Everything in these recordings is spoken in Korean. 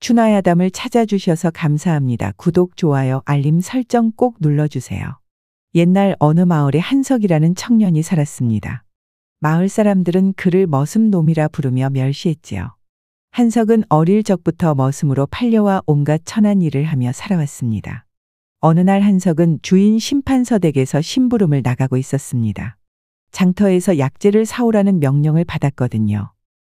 추나야담을 찾아주셔서 감사합니다. 구독, 좋아요, 알림 설정 꼭 눌러주세요. 옛날 어느 마을에 한석이라는 청년이 살았습니다. 마을 사람들은 그를 머슴놈이라 부르며 멸시했지요. 한석은 어릴 적부터 머슴으로 팔려와 온갖 천한 일을 하며 살아왔습니다. 어느 날 한석은 주인 심판서 댁에서 심부름을 나가고 있었습니다. 장터에서 약재를 사오라는 명령을 받았거든요.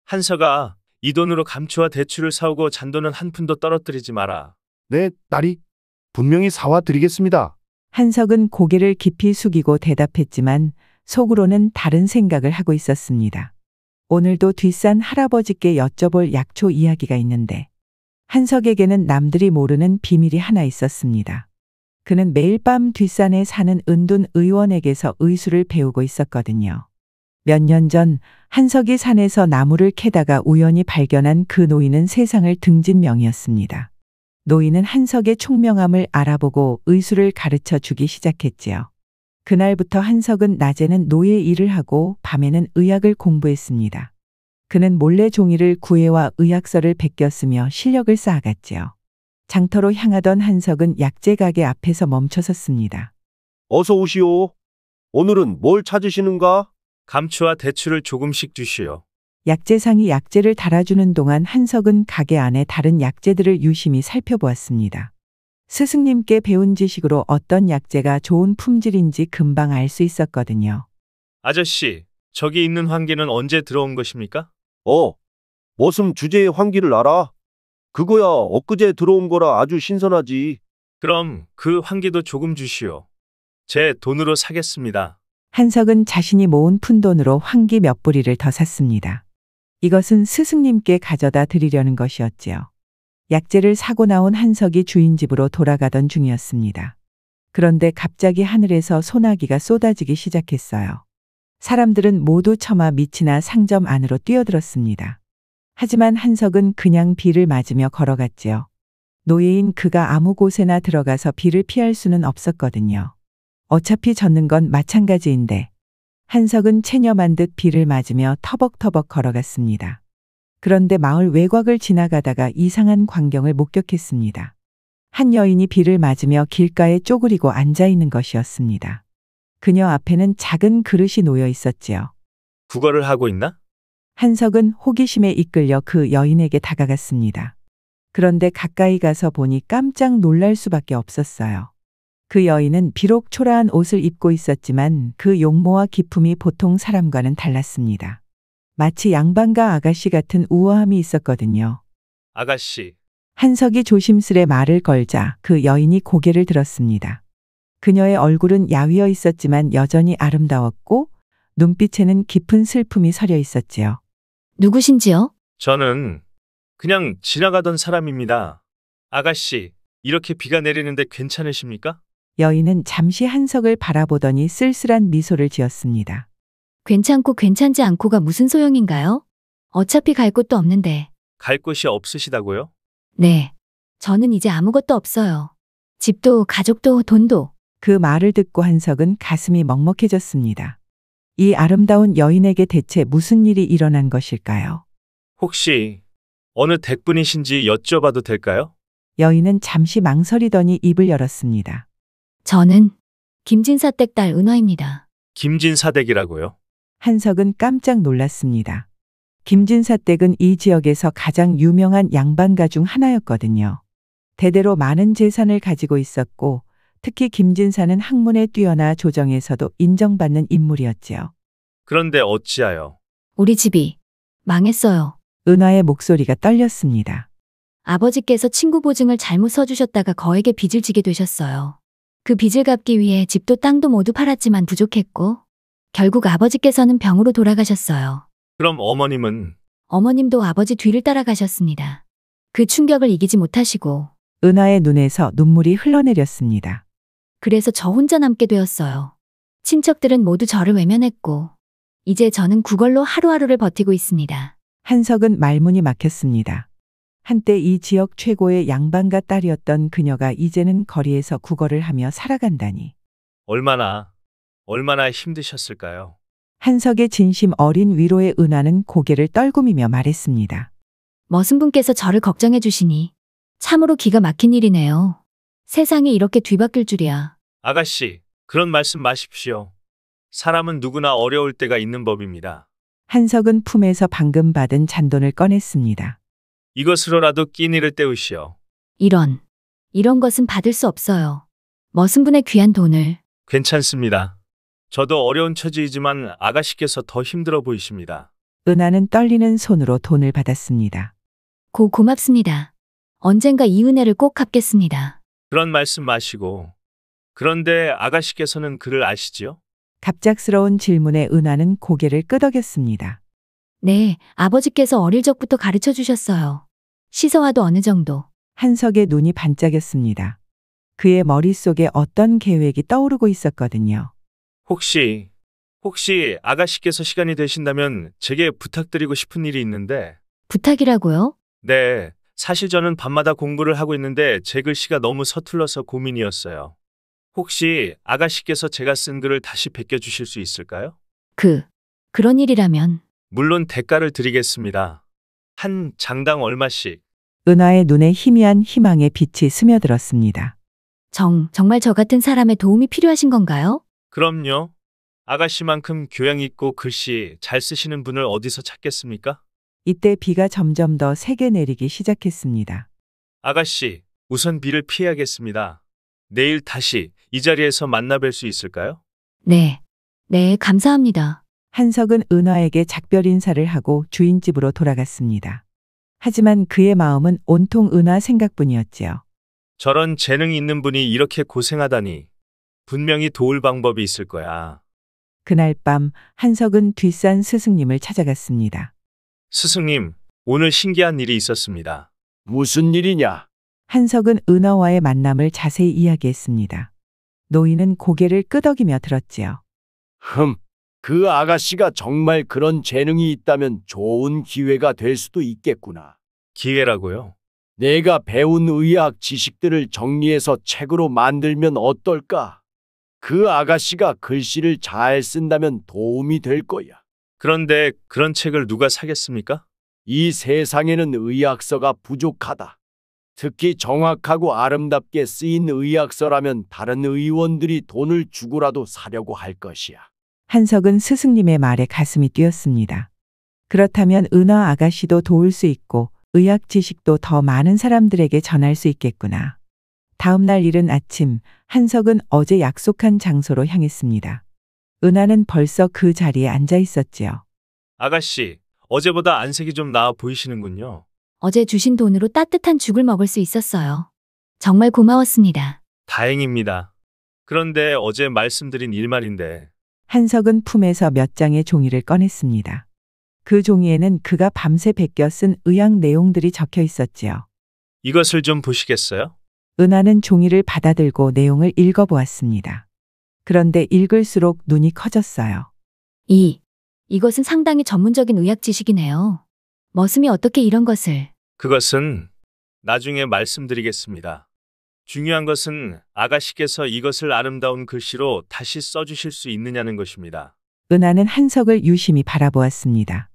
한석아, 이 돈으로 감초와 대추를 사오고 잔돈은 한 푼도 떨어뜨리지 마라. 네, 딸이 분명히 사와 드리겠습니다. 한석은 고개를 깊이 숙이고 대답했지만 속으로는 다른 생각을 하고 있었습니다. 오늘도 뒷산 할아버지께 여쭤볼 약초 이야기가 있는데 한석에게는 남들이 모르는 비밀이 하나 있었습니다. 그는 매일 밤 뒷산에 사는 은둔 의원에게서 의술을 배우고 있었거든요. 몇 년 전 한석이 산에서 나무를 캐다가 우연히 발견한 그 노인은 세상을 등진 명이었습니다. 노인은 한석의 총명함을 알아보고 의술을 가르쳐 주기 시작했지요. 그날부터 한석은 낮에는 노예 일을 하고 밤에는 의학을 공부했습니다. 그는 몰래 종이를 구해와 의학서를 베꼈으며 실력을 쌓아갔지요. 장터로 향하던 한석은 약재 가게 앞에서 멈춰섰습니다. 어서 오시오. 오늘은 뭘 찾으시는가? 감초와 대추를 조금씩 주시오. 약재상이 약재를 달아주는 동안 한석은 가게 안에 다른 약재들을 유심히 살펴보았습니다. 스승님께 배운 지식으로 어떤 약재가 좋은 품질인지 금방 알 수 있었거든요. 아저씨, 저기 있는 환기는 언제 들어온 것입니까? 머슴 주제의 환기를 알아? 그거야 엊그제 들어온 거라 아주 신선하지. 그럼 그 환기도 조금 주시오. 제 돈으로 사겠습니다. 한석은 자신이 모은 푼돈으로 환기 몇 부리를 더 샀습니다. 이것은 스승님께 가져다 드리려는 것이었지요. 약재를 사고 나온 한석이 주인 집으로 돌아가던 중이었습니다. 그런데 갑자기 하늘에서 소나기가 쏟아지기 시작했어요. 사람들은 모두 처마 밑이나 상점 안으로 뛰어들었습니다. 하지만 한석은 그냥 비를 맞으며 걸어갔지요. 노예인 그가 아무 곳에나 들어가서 비를 피할 수는 없었거든요. 어차피 젖는 건 마찬가지인데 한석은 체념한 듯 비를 맞으며 터벅터벅 걸어갔습니다. 그런데 마을 외곽을 지나가다가 이상한 광경을 목격했습니다. 한 여인이 비를 맞으며 길가에 쪼그리고 앉아 있는 것이었습니다. 그녀 앞에는 작은 그릇이 놓여 있었지요. 국어를 하고 있나? 한석은 호기심에 이끌려 그 여인에게 다가갔습니다. 그런데 가까이 가서 보니 깜짝 놀랄 수밖에 없었어요. 그 여인은 비록 초라한 옷을 입고 있었지만 그 용모와 기품이 보통 사람과는 달랐습니다. 마치 양반가 아가씨 같은 우아함이 있었거든요. 아가씨. 한석이 조심스레 말을 걸자 그 여인이 고개를 들었습니다. 그녀의 얼굴은 야위어 있었지만 여전히 아름다웠고 눈빛에는 깊은 슬픔이 서려 있었지요. 누구신지요? 저는 그냥 지나가던 사람입니다. 아가씨, 이렇게 비가 내리는데 괜찮으십니까? 여인은 잠시 한석을 바라보더니 쓸쓸한 미소를 지었습니다. 괜찮고 괜찮지 않고가 무슨 소용인가요? 어차피 갈 곳도 없는데. 갈 곳이 없으시다고요? 네. 저는 이제 아무것도 없어요. 집도 가족도 돈도. 그 말을 듣고 한석은 가슴이 먹먹해졌습니다. 이 아름다운 여인에게 대체 무슨 일이 일어난 것일까요? 혹시 어느 댁분이신지 여쭤봐도 될까요? 여인은 잠시 망설이더니 입을 열었습니다. 저는 김진사 댁 딸 은화입니다. 김진사 댁이라고요? 한석은 깜짝 놀랐습니다. 김진사 댁은 이 지역에서 가장 유명한 양반가 중 하나였거든요. 대대로 많은 재산을 가지고 있었고 특히 김진사는 학문에 뛰어나 조정에서도 인정받는 인물이었지요. 그런데 어찌하여? 우리 집이 망했어요. 은화의 목소리가 떨렸습니다. 아버지께서 친구 보증을 잘못 써주셨다가 거액의 빚을 지게 되셨어요. 그 빚을 갚기 위해 집도 땅도 모두 팔았지만 부족했고 결국 아버지께서는 병으로 돌아가셨어요. 그럼 어머님은? 어머님도 아버지 뒤를 따라가셨습니다. 그 충격을 이기지 못하시고 은하의 눈에서 눈물이 흘러내렸습니다. 그래서 저 혼자 남게 되었어요. 친척들은 모두 저를 외면했고 이제 저는 구걸로 하루하루를 버티고 있습니다. 한석은 말문이 막혔습니다. 한때 이 지역 최고의 양반가 딸이었던 그녀가 이제는 거리에서 구걸을 하며 살아간다니. 얼마나 힘드셨을까요? 한석의 진심 어린 위로에 은하는 고개를 떨구미며 말했습니다. 머슴분께서 저를 걱정해 주시니 참으로 기가 막힌 일이네요. 세상이 이렇게 뒤바뀔 줄이야. 아가씨, 그런 말씀 마십시오. 사람은 누구나 어려울 때가 있는 법입니다. 한석은 품에서 방금 받은 잔돈을 꺼냈습니다. 이것으로라도 끼니를 때우시오. 이런 것은 받을 수 없어요. 머슴분의 귀한 돈을. 괜찮습니다. 저도 어려운 처지이지만 아가씨께서 더 힘들어 보이십니다. 은하는 떨리는 손으로 돈을 받았습니다. 고맙습니다. 언젠가 이 은혜를 꼭 갚겠습니다. 그런 말씀 마시고. 그런데 아가씨께서는 그를 아시지요? 갑작스러운 질문에 은하는 고개를 끄덕였습니다. 네, 아버지께서 어릴 적부터 가르쳐 주셨어요. 시서와도 어느 정도. 한석의 눈이 반짝였습니다. 그의 머릿속에 어떤 계획이 떠오르고 있었거든요. 혹시 아가씨께서 시간이 되신다면 제게 부탁드리고 싶은 일이 있는데. 부탁이라고요? 네, 사실 저는 밤마다 공부를 하고 있는데 제 글씨가 너무 서툴러서 고민이었어요. 혹시 아가씨께서 제가 쓴 글을 다시 베껴주실 수 있을까요? 그런 일이라면. 물론 대가를 드리겠습니다. 한 장당 얼마씩. 은하의 눈에 희미한 희망의 빛이 스며들었습니다. 정말 저 같은 사람의 도움이 필요하신 건가요? 그럼요. 아가씨만큼 교양 있고 글씨 잘 쓰시는 분을 어디서 찾겠습니까? 이때 비가 점점 더 세게 내리기 시작했습니다. 아가씨, 우선 비를 피해야겠습니다. 내일 다시 이 자리에서 만나 뵐 수 있을까요? 네, 감사합니다. 한석은 은하에게 작별 인사를 하고 주인 집으로 돌아갔습니다. 하지만 그의 마음은 온통 은하 생각뿐이었지요. 저런 재능이 있는 분이 이렇게 고생하다니. 분명히 도울 방법이 있을 거야. 그날 밤 한석은 뒷산 스승님을 찾아갔습니다. 스승님, 오늘 신기한 일이 있었습니다. 무슨 일이냐? 한석은 은하와의 만남을 자세히 이야기했습니다. 노인은 고개를 끄덕이며 들었지요. 그 아가씨가 정말 그런 재능이 있다면 좋은 기회가 될 수도 있겠구나. 기회라고요? 내가 배운 의학 지식들을 정리해서 책으로 만들면 어떨까? 그 아가씨가 글씨를 잘 쓴다면 도움이 될 거야. 그런데 그런 책을 누가 사겠습니까? 이 세상에는 의학서가 부족하다. 특히 정확하고 아름답게 쓰인 의학서라면 다른 의원들이 돈을 주고라도 사려고 할 것이야. 한석은 스승님의 말에 가슴이 뛰었습니다. 그렇다면 은하 아가씨도 도울 수 있고 의학 지식도 더 많은 사람들에게 전할 수 있겠구나. 다음 날 이른 아침, 한석은 어제 약속한 장소로 향했습니다. 은하는 벌써 그 자리에 앉아 있었지요. 아가씨, 어제보다 안색이 좀 나아 보이시는군요. 어제 주신 돈으로 따뜻한 죽을 먹을 수 있었어요. 정말 고마웠습니다. 다행입니다. 그런데 어제 말씀드린 일 말인데. 한석은 품에서 몇 장의 종이를 꺼냈습니다. 그 종이에는 그가 밤새 베껴 쓴 의학 내용들이 적혀 있었지요. 이것을 좀 보시겠어요? 은하는 종이를 받아들고 내용을 읽어보았습니다. 그런데 읽을수록 눈이 커졌어요. 이것은 상당히 전문적인 의학 지식이네요. 머슴이 어떻게 이런 것을. 그것은 나중에 말씀드리겠습니다. 중요한 것은 아가씨께서 이것을 아름다운 글씨로 다시 써주실 수 있느냐는 것입니다. 은하는 한석을 유심히 바라보았습니다.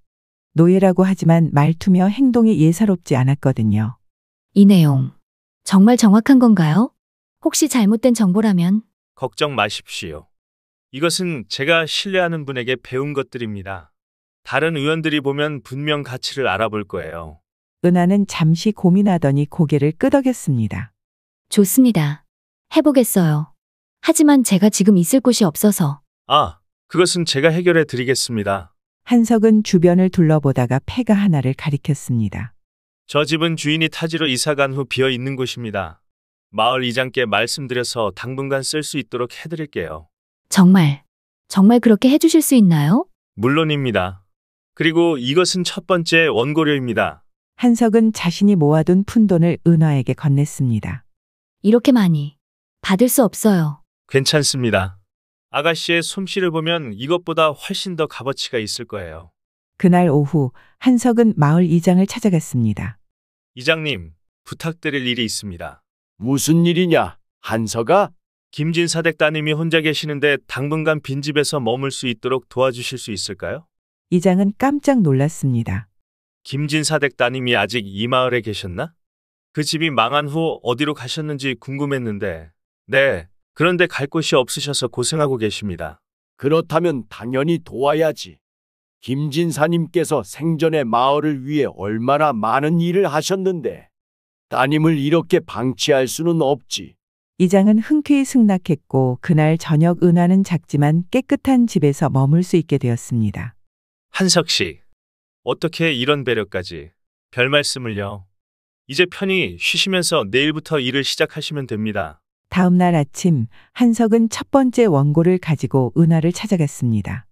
노예라고 하지만 말투며 행동이 예사롭지 않았거든요. 이 내용 정말 정확한 건가요? 혹시 잘못된 정보라면. 걱정 마십시오. 이것은 제가 신뢰하는 분에게 배운 것들입니다. 다른 의원들이 보면 분명 가치를 알아볼 거예요. 은하는 잠시 고민하더니 고개를 끄덕였습니다. 좋습니다. 해보겠어요. 하지만 제가 지금 있을 곳이 없어서. 그것은 제가 해결해 드리겠습니다. 한석은 주변을 둘러보다가 폐가 하나를 가리켰습니다. 저 집은 주인이 타지로 이사간 후 비어 있는 곳입니다. 마을 이장께 말씀드려서 당분간 쓸 수 있도록 해드릴게요. 정말 그렇게 해주실 수 있나요? 물론입니다. 그리고 이것은 첫 번째 원고료입니다. 한석은 자신이 모아둔 푼돈을 은하에게 건넸습니다. 이렇게 많이 받을 수 없어요. 괜찮습니다. 아가씨의 솜씨를 보면 이것보다 훨씬 더 값어치가 있을 거예요. 그날 오후 한석은 마을 이장을 찾아갔습니다. 이장님, 부탁드릴 일이 있습니다. 무슨 일이냐? 한석아? 김진사댁 따님이 혼자 계시는데 당분간 빈집에서 머물 수 있도록 도와주실 수 있을까요? 이장은 깜짝 놀랐습니다. 김진사댁 따님이 아직 이 마을에 계셨나? 그 집이 망한 후 어디로 가셨는지 궁금했는데, 네, 그런데 갈 곳이 없으셔서 고생하고 계십니다. 그렇다면 당연히 도와야지. 김진사님께서 생전에 마을을 위해 얼마나 많은 일을 하셨는데 따님을 이렇게 방치할 수는 없지. 이장은 흔쾌히 승낙했고 그날 저녁 은하는 작지만 깨끗한 집에서 머물 수 있게 되었습니다. 한석 씨, 어떻게 이런 배려까지? 별 말씀을요. 이제 편히 쉬시면서 내일부터 일을 시작하시면 됩니다. 다음 날 아침 한석은 첫 번째 원고를 가지고 은하를 찾아갔습니다.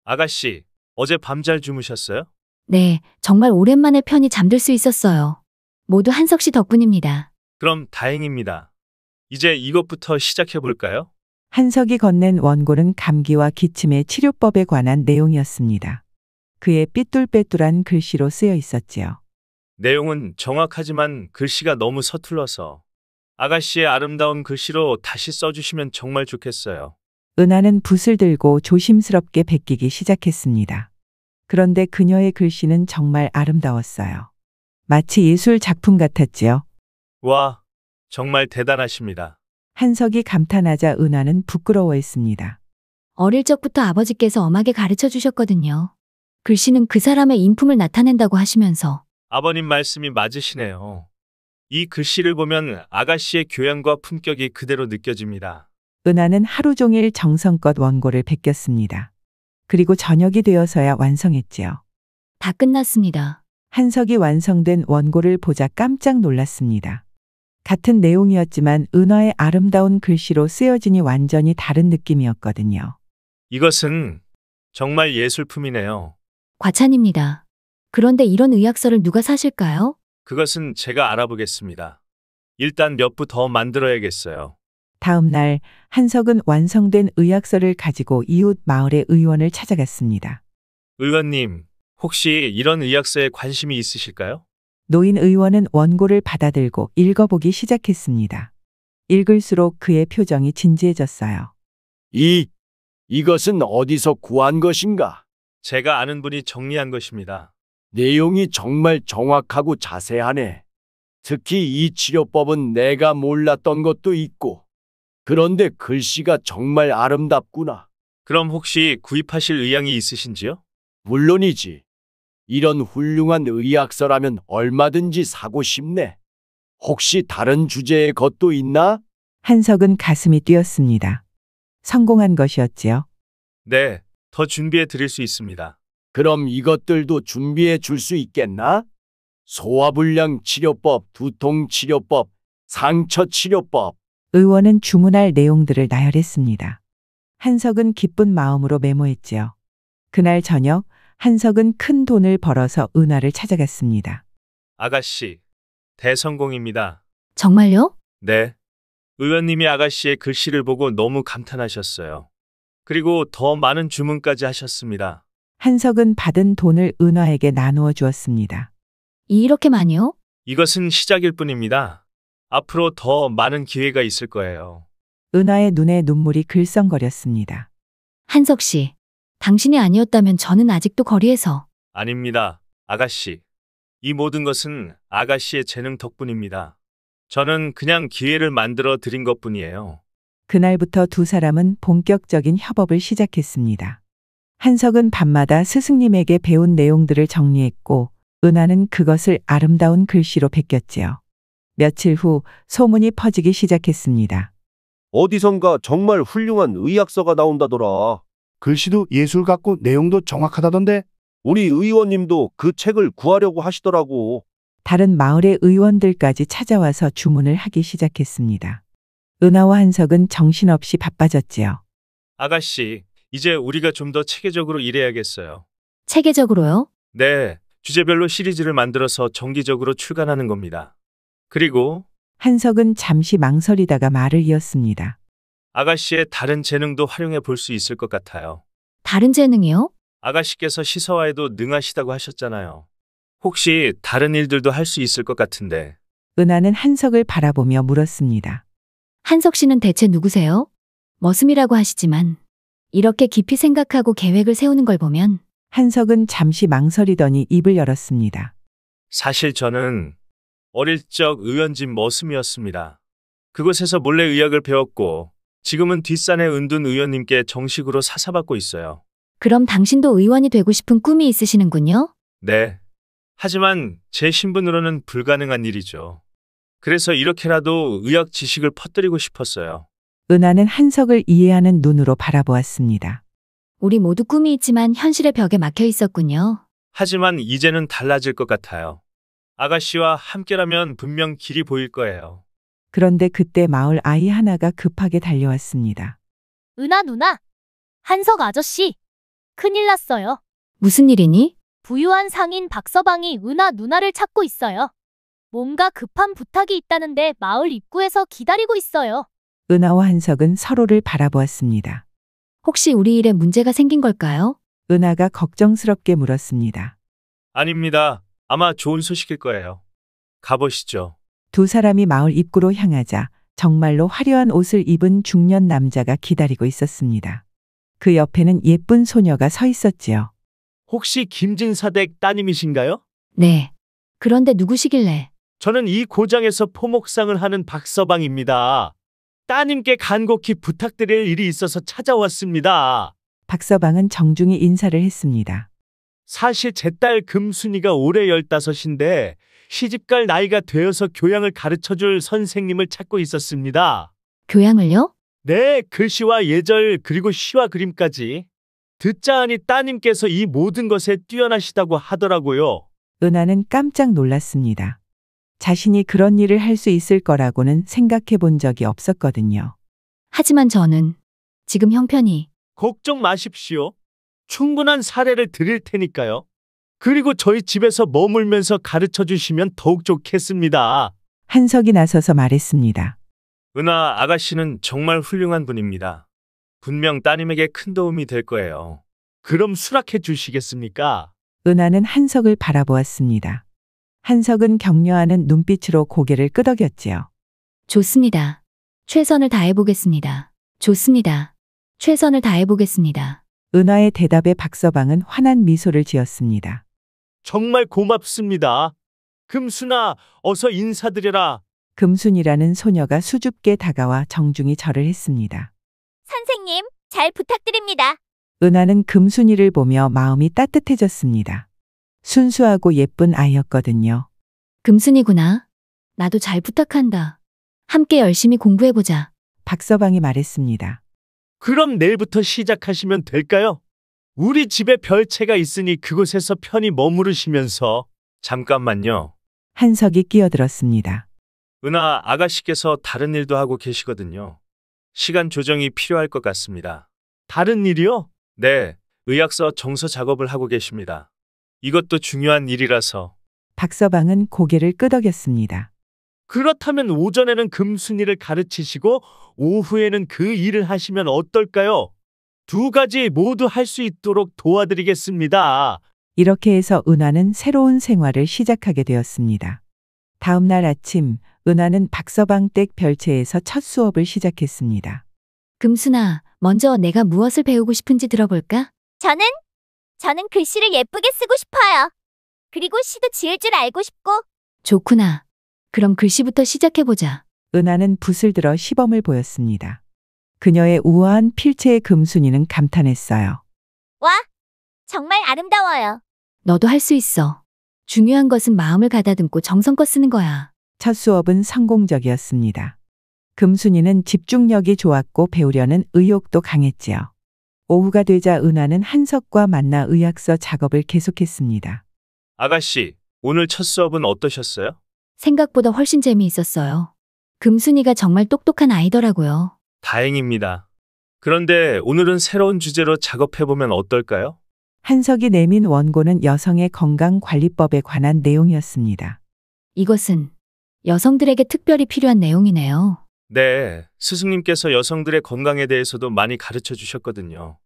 아가씨, 어제 밤 잘 주무셨어요? 네, 정말 오랜만에 편히 잠들 수 있었어요. 모두 한석 씨 덕분입니다. 그럼 다행입니다. 이제 이것부터 시작해 볼까요? 한석이 건넨 원고는 감기와 기침의 치료법에 관한 내용이었습니다. 그의 삐뚤빼뚤한 글씨로 쓰여 있었지요. 내용은 정확하지만 글씨가 너무 서툴러서 아가씨의 아름다운 글씨로 다시 써주시면 정말 좋겠어요. 은하는 붓을 들고 조심스럽게 베끼기 시작했습니다. 그런데 그녀의 글씨는 정말 아름다웠어요. 마치 예술 작품 같았지요. 와, 정말 대단하십니다. 한석이 감탄하자 은하는 부끄러워했습니다. 어릴 적부터 아버지께서 엄하게 가르쳐 주셨거든요. 글씨는 그 사람의 인품을 나타낸다고 하시면서 아버님 말씀이 맞으시네요. 이 글씨를 보면 아가씨의 교양과 품격이 그대로 느껴집니다. 은하는 하루 종일 정성껏 원고를 베꼈습니다. 그리고 저녁이 되어서야 완성했지요. 다 끝났습니다. 한석이 완성된 원고를 보자 깜짝 놀랐습니다. 같은 내용이었지만 은하의 아름다운 글씨로 쓰여지니 완전히 다른 느낌이었거든요. 이것은 정말 예술품이네요. 과찬입니다. 그런데 이런 의학서를 누가 사실까요? 그것은 제가 알아보겠습니다. 일단 몇 부 더 만들어야겠어요. 다음 날 한석은 완성된 의학서를 가지고 이웃 마을의 의원을 찾아갔습니다. 의원님, 혹시 이런 의학서에 관심이 있으실까요? 노인 의원은 원고를 받아들고 읽어보기 시작했습니다. 읽을수록 그의 표정이 진지해졌어요. 이것은 어디서 구한 것인가? 제가 아는 분이 정리한 것입니다. 내용이 정말 정확하고 자세하네. 특히 이 치료법은 내가 몰랐던 것도 있고. 그런데 글씨가 정말 아름답구나. 그럼 혹시 구입하실 의향이 있으신지요? 물론이지. 이런 훌륭한 의학서라면 얼마든지 사고 싶네. 혹시 다른 주제의 것도 있나? 한석은 가슴이 뛰었습니다. 성공한 것이었지요. 네, 더 준비해 드릴 수 있습니다. 그럼 이것들도 준비해 줄 수 있겠나? 소화불량 치료법, 두통 치료법, 상처 치료법. 의원은 주문할 내용들을 나열했습니다. 한석은 기쁜 마음으로 메모했지요. 그날 저녁 한석은 큰 돈을 벌어서 은하를 찾아갔습니다. 아가씨, 대성공입니다. 정말요? 네. 의원님이 아가씨의 글씨를 보고 너무 감탄하셨어요. 그리고 더 많은 주문까지 하셨습니다. 한석은 받은 돈을 은하에게 나누어 주었습니다. 이렇게 많이요? 이것은 시작일 뿐입니다. 앞으로 더 많은 기회가 있을 거예요. 은하의 눈에 눈물이 글썽거렸습니다. 한석 씨, 당신이 아니었다면 저는 아직도 거리에서. 아닙니다, 아가씨. 이 모든 것은 아가씨의 재능 덕분입니다. 저는 그냥 기회를 만들어 드린 것뿐이에요. 그날부터 두 사람은 본격적인 협업을 시작했습니다. 한석은 밤마다 스승님에게 배운 내용들을 정리했고 은하는 그것을 아름다운 글씨로 베꼈지요. 며칠 후 소문이 퍼지기 시작했습니다. 어디선가 정말 훌륭한 의학서가 나온다더라. 글씨도 예술 같고 내용도 정확하다던데. 우리 의원님도 그 책을 구하려고 하시더라고. 다른 마을의 의원들까지 찾아와서 주문을 하기 시작했습니다. 은하와 한석은 정신없이 바빠졌지요. 아가씨, 이제 우리가 좀 더 체계적으로 일해야겠어요. 체계적으로요? 네, 주제별로 시리즈를 만들어서 정기적으로 출간하는 겁니다. 그리고 한석은 잠시 망설이다가 말을 이었습니다. 아가씨의 다른 재능도 활용해 볼 수 있을 것 같아요. 다른 재능이요? 아가씨께서 시서화에도 능하시다고 하셨잖아요. 혹시 다른 일들도 할 수 있을 것 같은데. 은하는 한석을 바라보며 물었습니다. 한석 씨는 대체 누구세요? 머슴이라고 하시지만 이렇게 깊이 생각하고 계획을 세우는 걸 보면 한석은 잠시 망설이더니 입을 열었습니다. 사실 저는 어릴 적 의원집 머슴이었습니다. 그곳에서 몰래 의학을 배웠고 지금은 뒷산의 은둔 의원님께 정식으로 사사받고 있어요. 그럼 당신도 의원이 되고 싶은 꿈이 있으시는군요? 네. 하지만 제 신분으로는 불가능한 일이죠. 그래서 이렇게라도 의학 지식을 퍼뜨리고 싶었어요. 은하는 한석을 이해하는 눈으로 바라보았습니다. 우리 모두 꿈이 있지만 현실의 벽에 막혀 있었군요. 하지만 이제는 달라질 것 같아요. 아가씨와 함께라면 분명 길이 보일 거예요. 그런데 그때 마을 아이 하나가 급하게 달려왔습니다. 은하 누나, 한석 아저씨, 큰일 났어요. 무슨 일이니? 부유한 상인 박서방이 은하 누나를 찾고 있어요. 뭔가 급한 부탁이 있다는데 마을 입구에서 기다리고 있어요. 은하와 한석은 서로를 바라보았습니다. 혹시 우리 일에 문제가 생긴 걸까요? 은하가 걱정스럽게 물었습니다. 아닙니다. 아마 좋은 소식일 거예요. 가보시죠. 두 사람이 마을 입구로 향하자 정말로 화려한 옷을 입은 중년 남자가 기다리고 있었습니다. 그 옆에는 예쁜 소녀가 서 있었지요. 혹시 김진사댁 따님이신가요? 네. 그런데 누구시길래? 저는 이 고장에서 포목상을 하는 박서방입니다. 따님께 간곡히 부탁드릴 일이 있어서 찾아왔습니다. 박서방은 정중히 인사를 했습니다. 사실 제 딸 금순이가 올해 15인데 시집갈 나이가 되어서 교양을 가르쳐줄 선생님을 찾고 있었습니다. 교양을요? 네, 글씨와 예절 그리고 시와 그림까지. 듣자 하니 따님께서 이 모든 것에 뛰어나시다고 하더라고요. 은하는 깜짝 놀랐습니다. 자신이 그런 일을 할 수 있을 거라고는 생각해 본 적이 없었거든요. 하지만 저는 지금 형편이 걱정 마십시오. 충분한 사례를 드릴 테니까요. 그리고 저희 집에서 머물면서 가르쳐 주시면 더욱 좋겠습니다. 한석이 나서서 말했습니다. 은하 아가씨는 정말 훌륭한 분입니다. 분명 따님에게 큰 도움이 될 거예요. 그럼 수락해 주시겠습니까? 은하는 한석을 바라보았습니다. 한석은 격려하는 눈빛으로 고개를 끄덕였지요. 좋습니다. 최선을 다해보겠습니다. 좋습니다. 최선을 다해보겠습니다. 은하의 대답에 박서방은 환한 미소를 지었습니다. 정말 고맙습니다. 금순아, 어서 인사드려라. 금순이라는 소녀가 수줍게 다가와 정중히 절을 했습니다. 선생님, 잘 부탁드립니다. 은하는 금순이를 보며 마음이 따뜻해졌습니다. 순수하고 예쁜 아이였거든요. 금순이구나. 나도 잘 부탁한다. 함께 열심히 공부해보자. 박서방이 말했습니다. 그럼 내일부터 시작하시면 될까요? 우리 집에 별채가 있으니 그곳에서 편히 머무르시면서. 잠깐만요. 한석이 끼어들었습니다. 은하 아가씨께서 다른 일도 하고 계시거든요. 시간 조정이 필요할 것 같습니다. 다른 일이요? 네, 의학서 정서 작업을 하고 계십니다. 이것도 중요한 일이라서. 박서방은 고개를 끄덕였습니다. 그렇다면 오전에는 금순이를 가르치시고 오후에는 그 일을 하시면 어떨까요? 두 가지 모두 할 수 있도록 도와드리겠습니다. 이렇게 해서 은하는 새로운 생활을 시작하게 되었습니다. 다음 날 아침, 은하는 박서방 댁 별채에서 첫 수업을 시작했습니다. 금순아, 먼저 내가 무엇을 배우고 싶은지 들어볼까? 저는 글씨를 예쁘게 쓰고 싶어요. 그리고 시도 지을 줄 알고 싶고. 좋구나. 그럼 글씨부터 시작해보자. 은하는 붓을 들어 시범을 보였습니다. 그녀의 우아한 필체의 금순이는 감탄했어요. 와, 정말 아름다워요. 너도 할 수 있어. 중요한 것은 마음을 가다듬고 정성껏 쓰는 거야. 첫 수업은 성공적이었습니다. 금순이는 집중력이 좋았고 배우려는 의욕도 강했지요. 오후가 되자 은하는 한석과 만나 의학서 작업을 계속했습니다. 아가씨, 오늘 첫 수업은 어떠셨어요? 생각보다 훨씬 재미있었어요. 금순이가 정말 똑똑한 아이더라고요. 다행입니다. 그런데 오늘은 새로운 주제로 작업해보면 어떨까요? 한석이 내민 원고는 여성의 건강관리법에 관한 내용이었습니다. 이것은 여성들에게 특별히 필요한 내용이네요. 네, 스승님께서 여성들의 건강에 대해서도 많이 가르쳐 주셨거든요.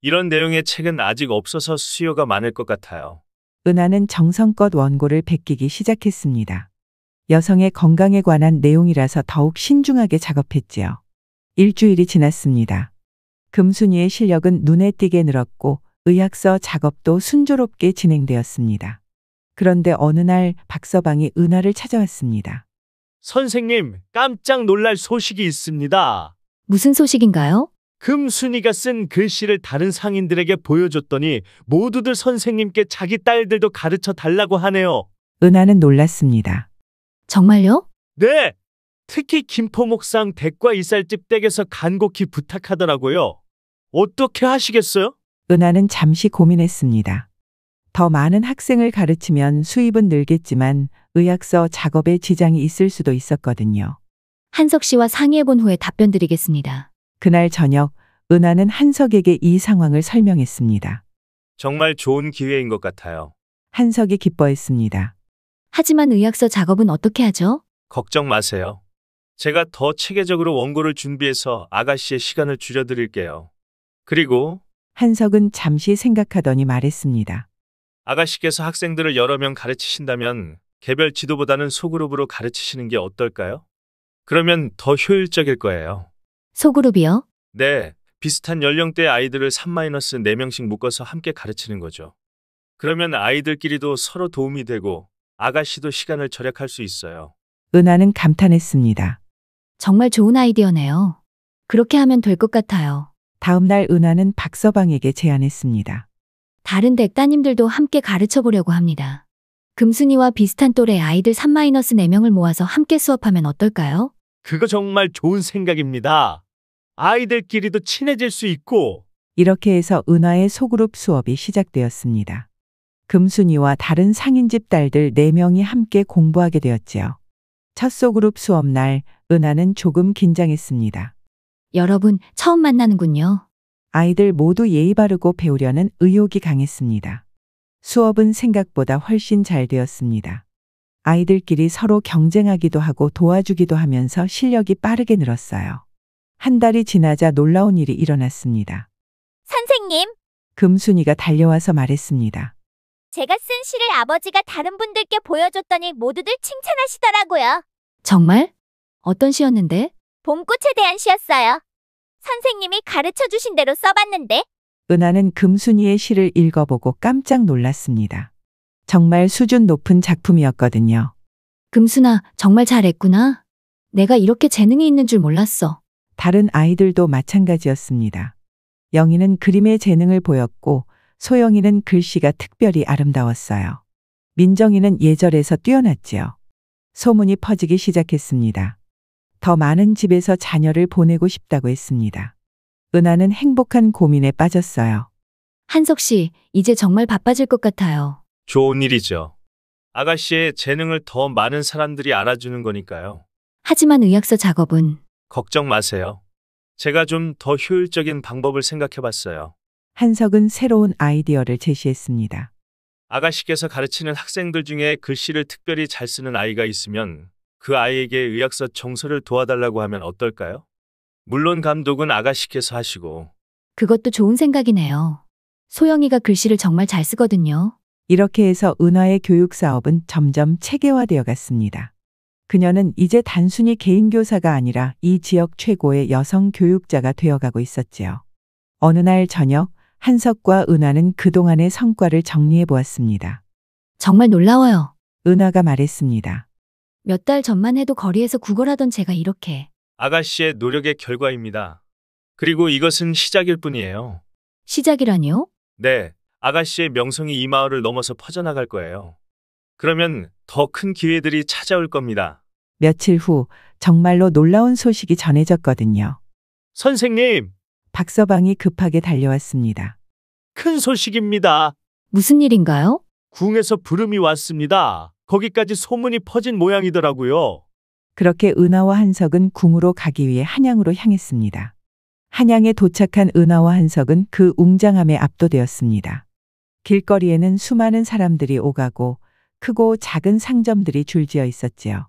이런 내용의 책은 아직 없어서 수요가 많을 것 같아요. 은하는 정성껏 원고를 베끼기 시작했습니다. 여성의 건강에 관한 내용이라서 더욱 신중하게 작업했지요. 일주일이 지났습니다. 금순이의 실력은 눈에 띄게 늘었고 의학서 작업도 순조롭게 진행되었습니다. 그런데 어느 날 박서방이 은하를 찾아왔습니다. 선생님, 깜짝 놀랄 소식이 있습니다. 무슨 소식인가요? 금순이가 쓴 글씨를 다른 상인들에게 보여줬더니 모두들 선생님께 자기 딸들도 가르쳐 달라고 하네요. 은하는 놀랐습니다. 정말요? 네! 특히 김포목상 댁과 이쌀집 댁에서 간곡히 부탁하더라고요. 어떻게 하시겠어요? 은하는 잠시 고민했습니다. 더 많은 학생을 가르치면 수입은 늘겠지만 의학서 작업에 지장이 있을 수도 있었거든요. 한석 씨와 상의해본 후에 답변 드리겠습니다. 그날 저녁 은하는 한석에게 이 상황을 설명했습니다. 정말 좋은 기회인 것 같아요. 한석이 기뻐했습니다. 하지만 의학서 작업은 어떻게 하죠? 걱정 마세요. 제가 더 체계적으로 원고를 준비해서 아가씨의 시간을 줄여드릴게요. 그리고 한석은 잠시 생각하더니 말했습니다. 아가씨께서 학생들을 여러 명 가르치신다면 개별 지도보다는 소그룹으로 가르치시는 게 어떨까요? 그러면 더 효율적일 거예요. 소그룹이요? 네, 비슷한 연령대의 아이들을 3-4명씩 묶어서 함께 가르치는 거죠. 그러면 아이들끼리도 서로 도움이 되고 아가씨도 시간을 절약할 수 있어요. 은하는 감탄했습니다. 정말 좋은 아이디어네요. 그렇게 하면 될 것 같아요. 다음 날 은하는 박서방에게 제안했습니다. 다른 댁 따님들도 함께 가르쳐 보려고 합니다. 금순이와 비슷한 또래 아이들 3-4명을 모아서 함께 수업하면 어떨까요? 그거 정말 좋은 생각입니다. 아이들끼리도 친해질 수 있고. 이렇게 해서 은하의 소그룹 수업이 시작되었습니다. 금순이와 다른 상인집 딸들 4명이 함께 공부하게 되었지요. 첫 소그룹 수업 날 은하는 조금 긴장했습니다. 여러분, 처음 만나는군요. 아이들 모두 예의 바르고 배우려는 의욕이 강했습니다. 수업은 생각보다 훨씬 잘 되었습니다. 아이들끼리 서로 경쟁하기도 하고 도와주기도 하면서 실력이 빠르게 늘었어요. 한 달이 지나자 놀라운 일이 일어났습니다. 선생님, 금순이가 달려와서 말했습니다. 제가 쓴 시를 아버지가 다른 분들께 보여줬더니 모두들 칭찬하시더라고요. 정말? 어떤 시였는데? 봄꽃에 대한 시였어요. 선생님이 가르쳐 주신 대로 써봤는데 은하는 금순이의 시를 읽어보고 깜짝 놀랐습니다. 정말 수준 높은 작품이었거든요. 금순아, 정말 잘했구나. 내가 이렇게 재능이 있는 줄 몰랐어. 다른 아이들도 마찬가지였습니다. 영희는 그림의 재능을 보였고 소영이는 글씨가 특별히 아름다웠어요. 민정이는 예절에서 뛰어났지요. 소문이 퍼지기 시작했습니다. 더 많은 집에서 자녀를 보내고 싶다고 했습니다. 은하는 행복한 고민에 빠졌어요. 한석 씨, 이제 정말 바빠질 것 같아요. 좋은 일이죠. 아가씨의 재능을 더 많은 사람들이 알아주는 거니까요. 하지만 의학서 작업은 걱정 마세요. 제가 좀 더 효율적인 방법을 생각해 봤어요. 한석은 새로운 아이디어를 제시했습니다. 아가씨께서 가르치는 학생들 중에 글씨를 특별히 잘 쓰는 아이가 있으면 그 아이에게 의학서 정서를 도와달라고 하면 어떨까요? 물론 감독은 아가씨께서 하시고. 그것도 좋은 생각이네요. 소영이가 글씨를 정말 잘 쓰거든요. 이렇게 해서 은하의 교육 사업은 점점 체계화되어 갔습니다. 그녀는 이제 단순히 개인 교사가 아니라 이 지역 최고의 여성 교육자가 되어가고 있었지요. 어느 날 저녁 한석과 은하는 그동안의 성과를 정리해 보았습니다. 정말 놀라워요. 은하가 말했습니다. 몇 달 전만 해도 거리에서 구걸하던 제가 이렇게. 아가씨의 노력의 결과입니다. 그리고 이것은 시작일 뿐이에요. 시작이라니요? 네, 아가씨의 명성이 이 마을을 넘어서 퍼져나갈 거예요. 그러면 더 큰 기회들이 찾아올 겁니다. 며칠 후 정말로 놀라운 소식이 전해졌거든요. 선생님, 박서방이 급하게 달려왔습니다. 큰 소식입니다. 무슨 일인가요? 궁에서 부름이 왔습니다. 거기까지 소문이 퍼진 모양이더라고요. 그렇게 은하와 한석은 궁으로 가기 위해 한양으로 향했습니다. 한양에 도착한 은하와 한석은 그 웅장함에 압도되었습니다. 길거리에는 수많은 사람들이 오가고 크고 작은 상점들이 줄지어 있었지요.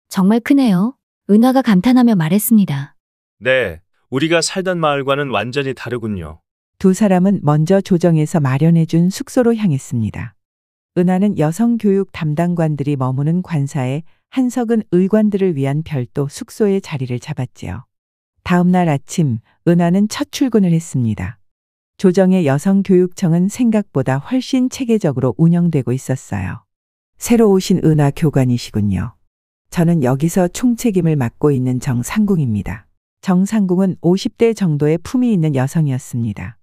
정말 크네요. 은하가 감탄하며 말했습니다. 네, 우리가 살던 마을과는 완전히 다르군요. 두 사람은 먼저 조정에서 마련해준 숙소로 향했습니다. 은하는 여성교육 담당관들이 머무는 관사에 한석은 의관들을 위한 별도 숙소의 자리를 잡았지요. 다음 날 아침 은하는 첫 출근을 했습니다. 조정의 여성교육청은 생각보다 훨씬 체계적으로 운영되고 있었어요. 새로 오신 은하 교관이시군요. 저는 여기서 총책임을 맡고 있는 정상궁입니다. 정상궁은 50대 정도의 품이 있는 여성이었습니다.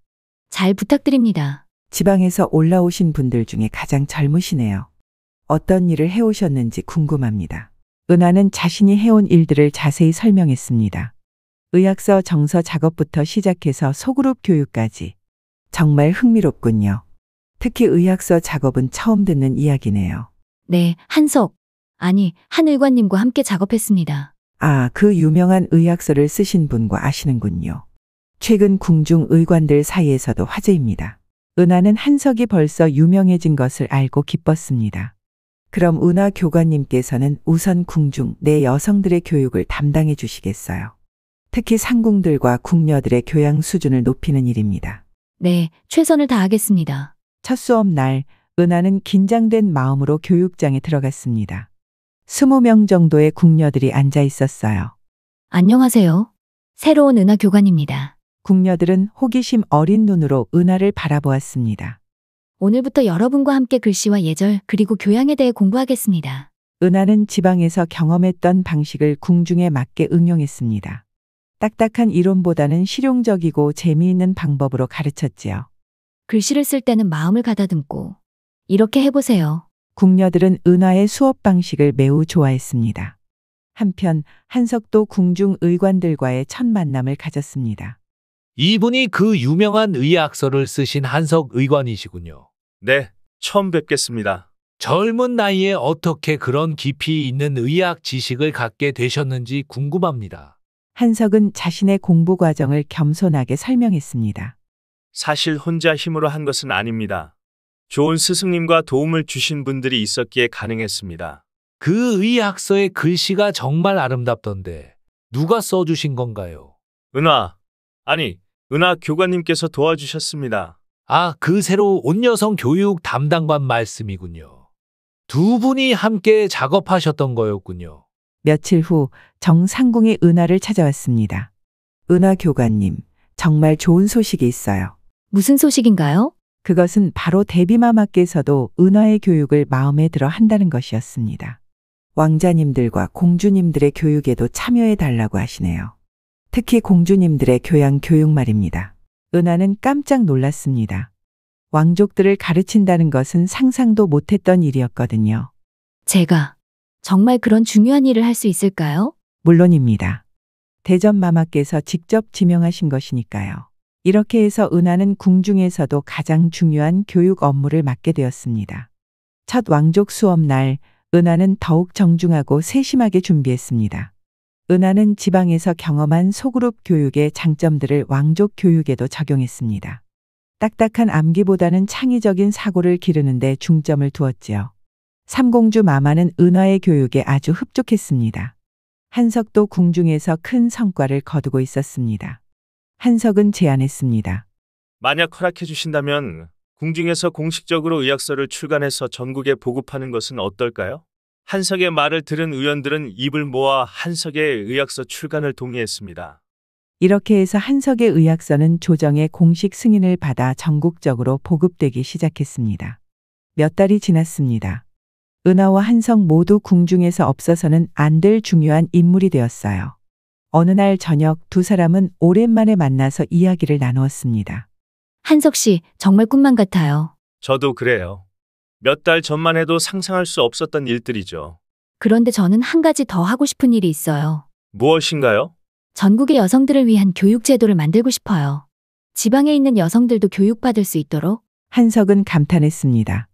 잘 부탁드립니다. 지방에서 올라오신 분들 중에 가장 젊으시네요. 어떤 일을 해오셨는지 궁금합니다. 은하는 자신이 해온 일들을 자세히 설명했습니다. 의학서 정서 작업부터 시작해서 소그룹 교육까지. 정말 흥미롭군요. 특히 의학서 작업은 처음 듣는 이야기네요. 네, 한 의관님과 함께 작업했습니다. 아, 그 유명한 의학서를 쓰신 분과 아시는군요. 최근 궁중 의관들 사이에서도 화제입니다. 은하는 한석이 벌써 유명해진 것을 알고 기뻤습니다. 그럼 은하 교관님께서는 우선 궁중 내 여성들의 교육을 담당해 주시겠어요? 특히 상궁들과 궁녀들의 교양 수준을 높이는 일입니다. 네, 최선을 다하겠습니다. 첫 수업 날 은하는 긴장된 마음으로 교육장에 들어갔습니다. 20명 정도의 궁녀들이 앉아 있었어요. 안녕하세요. 새로운 은하 교관입니다. 궁녀들은 호기심 어린 눈으로 은하를 바라보았습니다. 오늘부터 여러분과 함께 글씨와 예절 그리고 교양에 대해 공부하겠습니다. 은하는 지방에서 경험했던 방식을 궁중에 맞게 응용했습니다. 딱딱한 이론보다는 실용적이고 재미있는 방법으로 가르쳤지요. 글씨를 쓸 때는 마음을 가다듬고 이렇게 해보세요. 궁녀들은 은하의 수업 방식을 매우 좋아했습니다. 한편 한석도 궁중 의관들과의 첫 만남을 가졌습니다. 이분이 그 유명한 의학서를 쓰신 한석 의관이시군요. 네, 처음 뵙겠습니다. 젊은 나이에 어떻게 그런 깊이 있는 의학 지식을 갖게 되셨는지 궁금합니다. 한석은 자신의 공부 과정을 겸손하게 설명했습니다. 사실 혼자 힘으로 한 것은 아닙니다. 좋은 스승님과 도움을 주신 분들이 있었기에 가능했습니다. 그 의학서의 글씨가 정말 아름답던데 누가 써주신 건가요? 은하 교관님께서 도와주셨습니다. 아, 그 새로 온 여성 교육 담당관 말씀이군요. 두 분이 함께 작업하셨던 거였군요. 며칠 후 정상궁이 은하를 찾아왔습니다. 은하 교관님, 정말 좋은 소식이 있어요. 무슨 소식인가요? 그것은 바로 대비마마께서도 은하의 교육을 마음에 들어 한다는 것이었습니다. 왕자님들과 공주님들의 교육에도 참여해 달라고 하시네요. 특히 공주님들의 교육 말입니다. 은하는 깜짝 놀랐습니다. 왕족들을 가르친다는 것은 상상도 못했던 일이었거든요. 제가 정말 그런 중요한 일을 할 수 있을까요? 물론입니다. 대전마마께서 직접 지명하신 것이니까요. 이렇게 해서 은하는 궁중에서도 가장 중요한 교육 업무를 맡게 되었습니다. 첫 왕족 수업 날 은하는 더욱 정중하고 세심하게 준비했습니다. 은하는 지방에서 경험한 소그룹 교육의 장점들을 왕족 교육에도 적용했습니다. 딱딱한 암기보다는 창의적인 사고를 기르는 데 중점을 두었지요. 삼공주 마마는 은하의 교육에 아주 흡족했습니다. 한석도 궁중에서 큰 성과를 거두고 있었습니다. 한석은 제안했습니다. 만약 허락해 주신다면 궁중에서 공식적으로 의학서를 출간해서 전국에 보급하는 것은 어떨까요? 한석의 말을 들은 의원들은 입을 모아 한석의 의학서 출간을 동의했습니다. 이렇게 해서 한석의 의학서는 조정의 공식 승인을 받아 전국적으로 보급되기 시작했습니다. 몇 달이 지났습니다. 은하와 한석 모두 궁중에서 없어서는 안 될 중요한 인물이 되었어요. 어느 날 저녁 두 사람은 오랜만에 만나서 이야기를 나누었습니다. 한석 씨, 정말 꿈만 같아요. 저도 그래요. 몇 달 전만 해도 상상할 수 없었던 일들이죠. 그런데 저는 한 가지 더 하고 싶은 일이 있어요. 무엇인가요? 전국의 여성들을 위한 교육 제도를 만들고 싶어요. 지방에 있는 여성들도 교육받을 수 있도록. 한석은 감탄했습니다.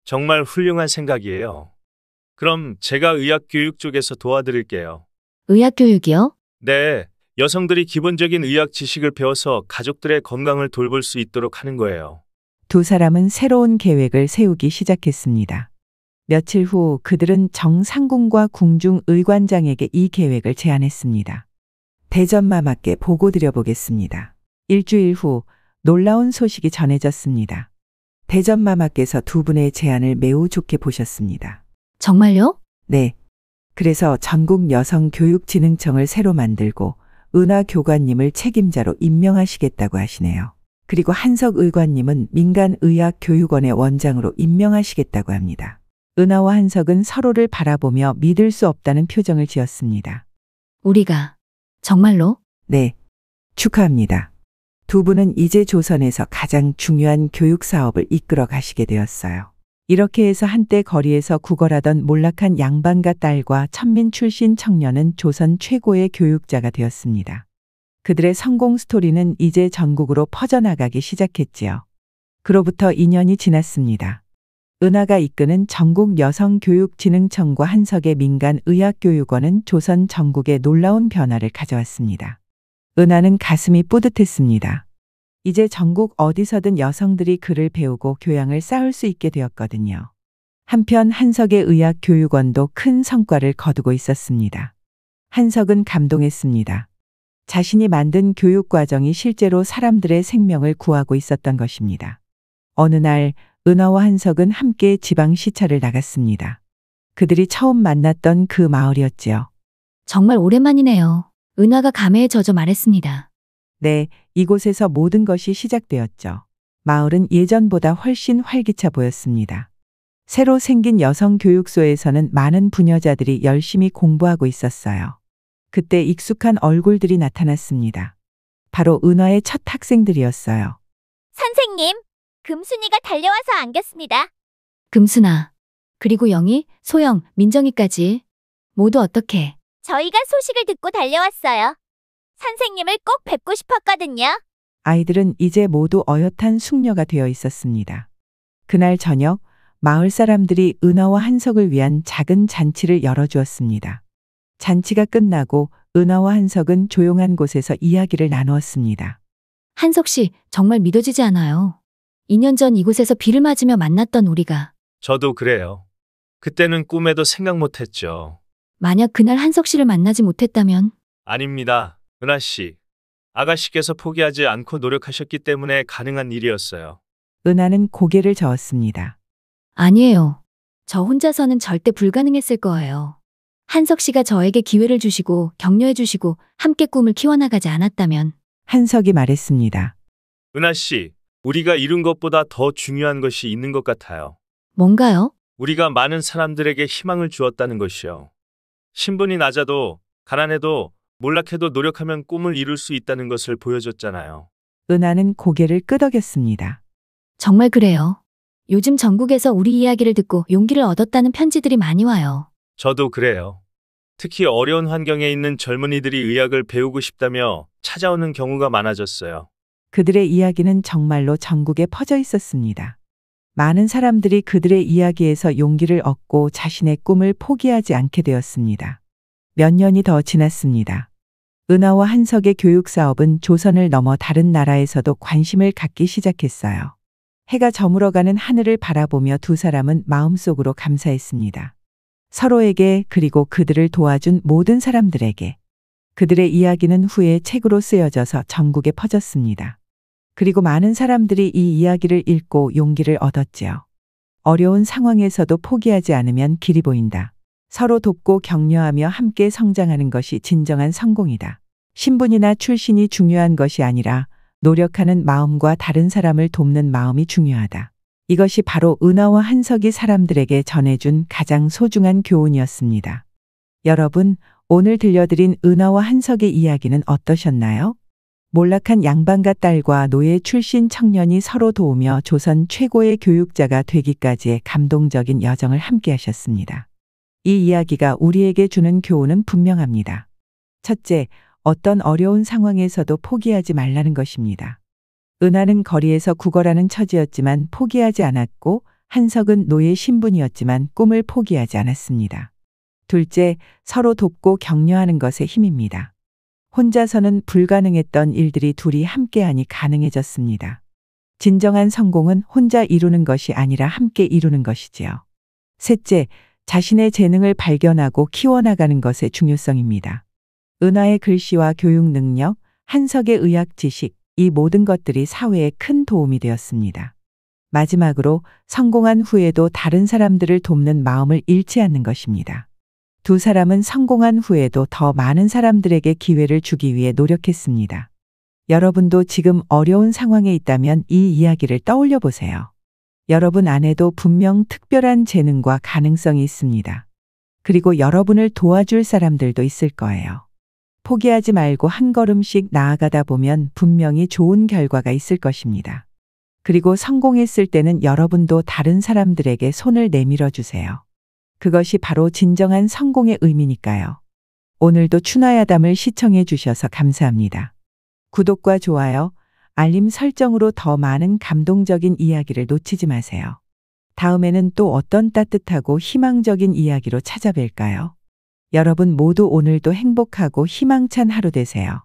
정말 훌륭한 생각이에요. 그럼 제가 의학교육 쪽에서 도와드릴게요. 의학교육이요? 네, 여성들이 기본적인 의학 지식을 배워서 가족들의 건강을 돌볼 수 있도록 하는 거예요. 두 사람은 새로운 계획을 세우기 시작했습니다. 며칠 후 그들은 정상궁과 궁중 의관장에게 이 계획을 제안했습니다. 대전마마께 보고 드려보겠습니다. 일주일 후 놀라운 소식이 전해졌습니다. 대전마마께서 두 분의 제안을 매우 좋게 보셨습니다. 정말요? 네. 그래서 전국 여성교육진흥청을 새로 만들고 은하 교관님을 책임자로 임명하시겠다고 하시네요. 그리고 한석 의관님은 민간의학교육원의 원장으로 임명하시겠다고 합니다. 은하와 한석은 서로를 바라보며 믿을 수 없다는 표정을 지었습니다. 우리가 정말로? 네, 축하합니다. 두 분은 이제 조선에서 가장 중요한 교육 사업을 이끌어 가시게 되었어요. 이렇게 해서 한때 거리에서 구걸하던 몰락한 양반과 딸과 천민 출신 청년은 조선 최고의 교육자가 되었습니다. 그들의 성공 스토리는 이제 전국으로 퍼져나가기 시작했지요. 그로부터 2년이 지났습니다. 은하가 이끄는 전국 여성교육진흥청과 한석의 민간의학교육원은 조선 전국에 놀라운 변화를 가져왔습니다. 은하는 가슴이 뿌듯했습니다. 이제 전국 어디서든 여성들이 글을 배우고 교양을 쌓을 수 있게 되었거든요. 한편 한석의 의학교육원도 큰 성과를 거두고 있었습니다. 한석은 감동했습니다. 자신이 만든 교육과정이 실제로 사람들의 생명을 구하고 있었던 것입니다. 어느 날 은하와 한석은 함께 지방 시차를 나갔습니다. 그들이 처음 만났던 그 마을이었지요. 정말 오랜만이네요. 은하가 감회에 젖어 말했습니다. 네, 이곳에서 모든 것이 시작되었죠. 마을은 예전보다 훨씬 활기차 보였습니다. 새로 생긴 여성교육소에서는 많은 부녀자들이 열심히 공부하고 있었어요. 그때 익숙한 얼굴들이 나타났습니다. 바로 은하의 첫 학생들이었어요. 선생님, 금순이가 달려와서 안겼습니다. 금순아, 그리고 영희, 소영, 민정이까지 모두 어떻게? 저희가 소식을 듣고 달려왔어요. 선생님을 꼭 뵙고 싶었거든요. 아이들은 이제 모두 어엿한 숙녀가 되어 있었습니다. 그날 저녁 마을 사람들이 은하와 한석을 위한 작은 잔치를 열어주었습니다. 잔치가 끝나고 은하와 한석은 조용한 곳에서 이야기를 나누었습니다. 한석 씨, 정말 믿어지지 않아요. 2년 전 이곳에서 비를 맞으며 만났던 우리가 저도 그래요. 그때는 꿈에도 생각 못했죠. 만약 그날 한석 씨를 만나지 못했다면 아닙니다, 은하 씨. 아가씨께서 포기하지 않고 노력하셨기 때문에 가능한 일이었어요. 은하는 고개를 저었습니다. 아니에요. 저 혼자서는 절대 불가능했을 거예요. 한석 씨가 저에게 기회를 주시고 격려해 주시고 함께 꿈을 키워나가지 않았다면 한석이 말했습니다. 은하 씨, 우리가 이룬 것보다 더 중요한 것이 있는 것 같아요. 뭔가요? 우리가 많은 사람들에게 희망을 주었다는 것이요. 신분이 낮아도 가난해도 몰락해도 노력하면 꿈을 이룰 수 있다는 것을 보여줬잖아요. 은하는 고개를 끄덕였습니다. 정말 그래요. 요즘 전국에서 우리 이야기를 듣고 용기를 얻었다는 편지들이 많이 와요. 저도 그래요. 특히 어려운 환경에 있는 젊은이들이 의학을 배우고 싶다며 찾아오는 경우가 많아졌어요. 그들의 이야기는 정말로 전국에 퍼져 있었습니다. 많은 사람들이 그들의 이야기에서 용기를 얻고 자신의 꿈을 포기하지 않게 되었습니다. 몇 년이 더 지났습니다. 은하와 한석의 교육 사업은 조선을 넘어 다른 나라에서도 관심을 갖기 시작했어요. 해가 저물어가는 하늘을 바라보며 두 사람은 마음속으로 감사했습니다. 서로에게 그리고 그들을 도와준 모든 사람들에게. 그들의 이야기는 후에 책으로 쓰여져서 전국에 퍼졌습니다. 그리고 많은 사람들이 이 이야기를 읽고 용기를 얻었지요. 어려운 상황에서도 포기하지 않으면 길이 보인다. 서로 돕고 격려하며 함께 성장하는 것이 진정한 성공이다. 신분이나 출신이 중요한 것이 아니라 노력하는 마음과 다른 사람을 돕는 마음이 중요하다. 이것이 바로 은하와 한석이 사람들에게 전해준 가장 소중한 교훈이었습니다. 여러분, 오늘 들려드린 은하와 한석의 이야기는 어떠셨나요? 몰락한 양반과 딸과 노예 출신 청년이 서로 도우며 조선 최고의 교육자가 되기까지의 감동적인 여정을 함께 하셨습니다. 이 이야기가 우리에게 주는 교훈은 분명합니다. 첫째, 어떤 어려운 상황에서도 포기하지 말라는 것입니다. 은하는 거리에서 구걸하는 처지였지만 포기하지 않았고 한석은 노예 신분이었지만 꿈을 포기하지 않았습니다. 둘째, 서로 돕고 격려하는 것에 힘입니다. 혼자서는 불가능했던 일들이 둘이 함께하니 가능해졌습니다. 진정한 성공은 혼자 이루는 것이 아니라 함께 이루는 것이지요. 셋째, 자신의 재능을 발견하고 키워나가는 것의 중요성입니다. 은하의 글씨와 교육 능력, 한석의 의학 지식, 이 모든 것들이 사회에 큰 도움이 되었습니다. 마지막으로 성공한 후에도 다른 사람들을 돕는 마음을 잃지 않는 것입니다. 두 사람은 성공한 후에도 더 많은 사람들에게 기회를 주기 위해 노력했습니다. 여러분도 지금 어려운 상황에 있다면 이 이야기를 떠올려 보세요. 여러분 안에도 분명 특별한 재능과 가능성이 있습니다. 그리고 여러분을 도와줄 사람들도 있을 거예요. 포기하지 말고 한 걸음씩 나아가다 보면 분명히 좋은 결과가 있을 것입니다. 그리고 성공했을 때는 여러분도 다른 사람들에게 손을 내밀어 주세요. 그것이 바로 진정한 성공의 의미니까요. 오늘도 추나야담을 시청해 주셔서 감사합니다. 구독과 좋아요, 알림 설정으로 더 많은 감동적인 이야기를 놓치지 마세요. 다음에는 또 어떤 따뜻하고 희망적인 이야기로 찾아뵐까요? 여러분 모두 오늘도 행복하고 희망찬 하루 되세요.